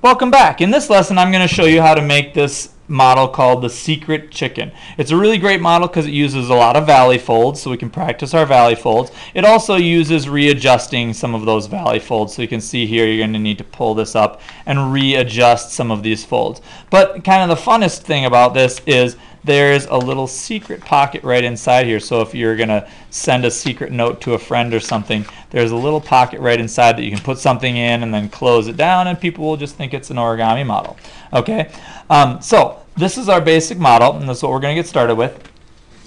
Welcome back. In this lesson, I'm going to show you how to make this model called the secret chicken. It's a really great model because it uses a lot of valley folds, so we can practice our valley folds. It also uses readjusting some of those valley folds. So you can see here, you're going to need to pull this up and readjust some of these folds. But kind of the funnest thing about this is there's a little secret pocket right inside here. So if you're going to send a secret note to a friend or something, there's a little pocket right inside that you can put something in and then close it down, and people will just think it's an origami model. Okay, so this is our basic model, and this is what we're going to get started with.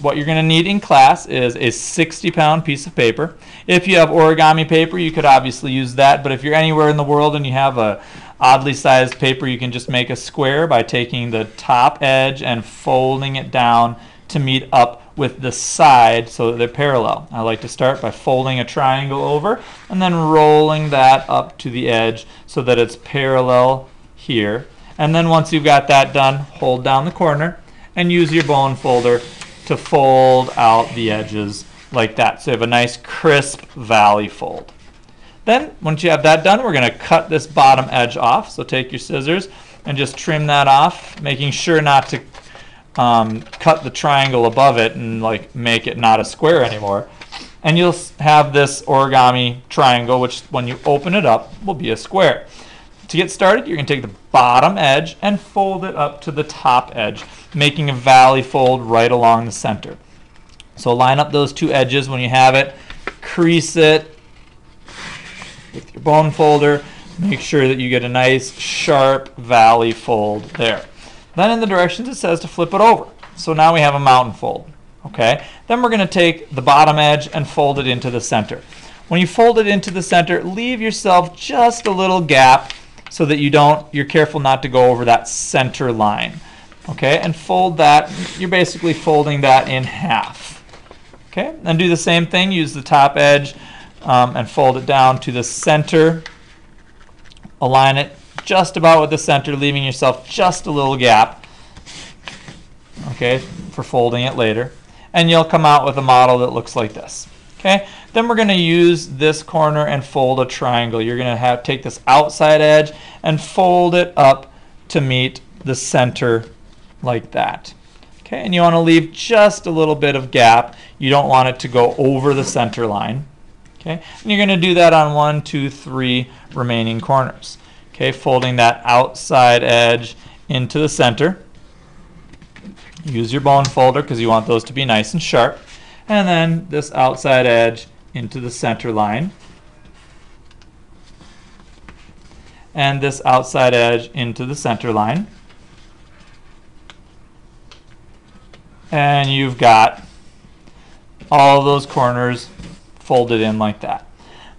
What you're going to need in class is a 60-pound piece of paper. If you have origami paper, you could obviously use that, but if you're anywhere in the world and you have a oddly sized paper, you can just make a square by taking the top edge and folding it down to meet up with the side so that they're parallel. I like to start by folding a triangle over and then rolling that up to the edge so that it's parallel here. And then once you've got that done, hold down the corner and use your bone folder to fold out the edges like that. So you have a nice crisp valley fold. Then, once you have that done, we're going to cut this bottom edge off. So take your scissors and just trim that off, making sure not to cut the triangle above it and like make it not a square anymore. And you'll have this origami triangle, which when you open it up will be a square. To get started, you're going to take the bottom edge and fold it up to the top edge, making a valley fold right along the center. So line up those two edges when you have it, crease it with your bone folder, make sure that you get a nice sharp valley fold there. Then in the directions it says to flip it over. So now we have a mountain fold. Okay? Then we're going to take the bottom edge and fold it into the center. When you fold it into the center, leave yourself just a little gap so that you're careful not to go over that center line. Okay? And fold that. You're basically folding that in half. Okay? Then do the same thing. Use the top edge and fold it down to the center. Align it just about with the center, leaving yourself just a little gap, okay, for folding it later. And you'll come out with a model that looks like this. Okay? Then we're going to use this corner and fold a triangle. You're going to take this outside edge and fold it up to meet the center like that. Okay? And you want to leave just a little bit of gap. You don't want it to go over the center line. Okay? And you're going to do that on 1, 2, 3 remaining corners. Okay? Folding that outside edge into the center. Use your bone folder because you want those to be nice and sharp. And then this outside edge into the center line. And this outside edge into the center line. And you've got all of those corners folded in like that.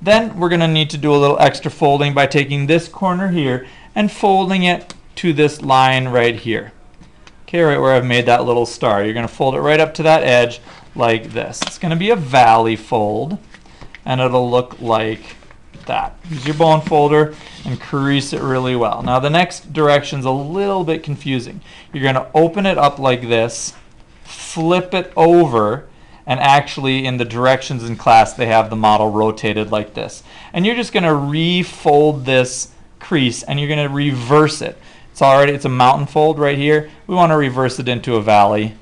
Then we're going to need to do a little extra folding by taking this corner here and folding it to this line right here. Okay, right where I've made that little star. You're going to fold it right up to that edge like this. It's going to be a valley fold, and it'll look like that. Use your bone folder and crease it really well. Now the next direction's a little bit confusing. You're going to open it up like this, flip it over, and actually in the directions in class they have the model rotated like this. And you're just going to refold this crease and you're going to reverse it. It's a mountain fold right here. We want to reverse it into a valley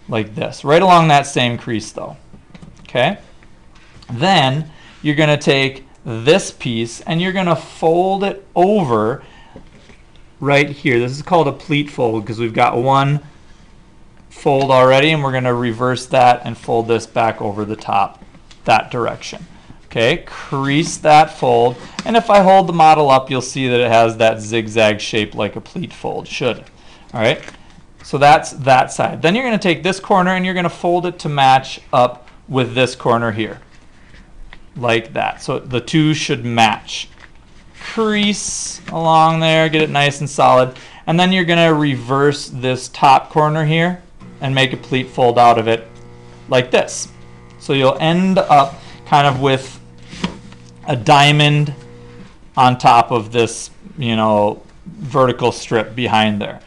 like this, right along that same crease though. Okay? Then you're going to take this piece and you're going to fold it over right here. This is called a pleat fold because we've got one fold already, and we're going to reverse that and fold this back over the top that direction. Okay, crease that fold, and if I hold the model up, you'll see that it has that zigzag shape like a pleat fold should. All right, so that's that side. Then you're going to take this corner and you're going to fold it to match up with this corner here, like that. So the two should match. Crease along there, get it nice and solid, and then you're going to reverse this top corner here and make a pleat fold out of it like this. So you'll end up kind of with a diamond on top of this, vertical strip behind there.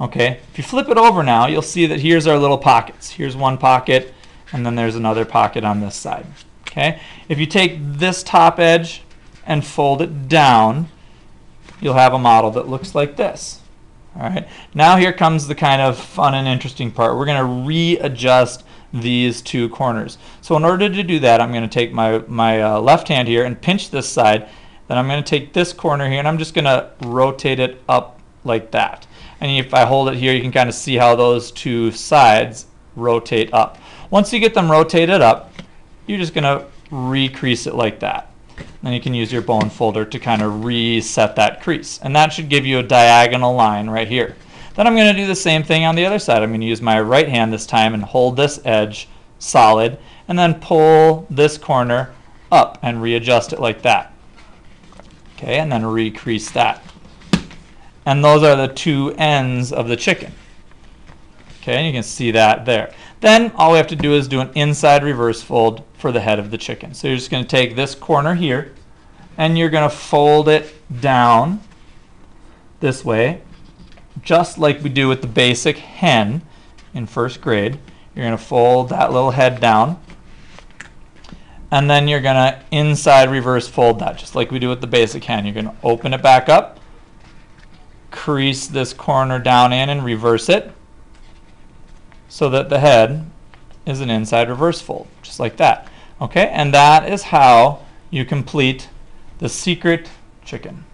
Okay, if you flip it over now, you'll see that here's our little pockets. Here's one pocket, and then there's another pocket on this side. Okay, if you take this top edge and fold it down, you'll have a model that looks like this. All right. Now here comes the kind of fun and interesting part. We're going to readjust these two corners. So in order to do that, I'm going to take my left hand here and pinch this side. Then I'm going to take this corner here and I'm just going to rotate it up like that. And if I hold it here, you can kind of see how those two sides rotate up. Once you get them rotated up, you're just going to recrease it like that. Then you can use your bone folder to kind of reset that crease. And that should give you a diagonal line right here. Then I'm going to do the same thing on the other side. I'm going to use my right hand this time and hold this edge solid and then pull this corner up and readjust it like that. Okay, and then recrease that. And those are the two ends of the chicken. Okay, and you can see that there. Then all we have to do is do an inside reverse fold for the head of the chicken. So you're just going to take this corner here and you're going to fold it down this way, just like we do with the basic hen in first grade. You're going to fold that little head down and then you're going to inside reverse fold that, just like we do with the basic hen. You're going to open it back up, crease this corner down in and reverse it so that the head is an inside reverse fold, just like that. Okay, and that is how you complete the secret chicken.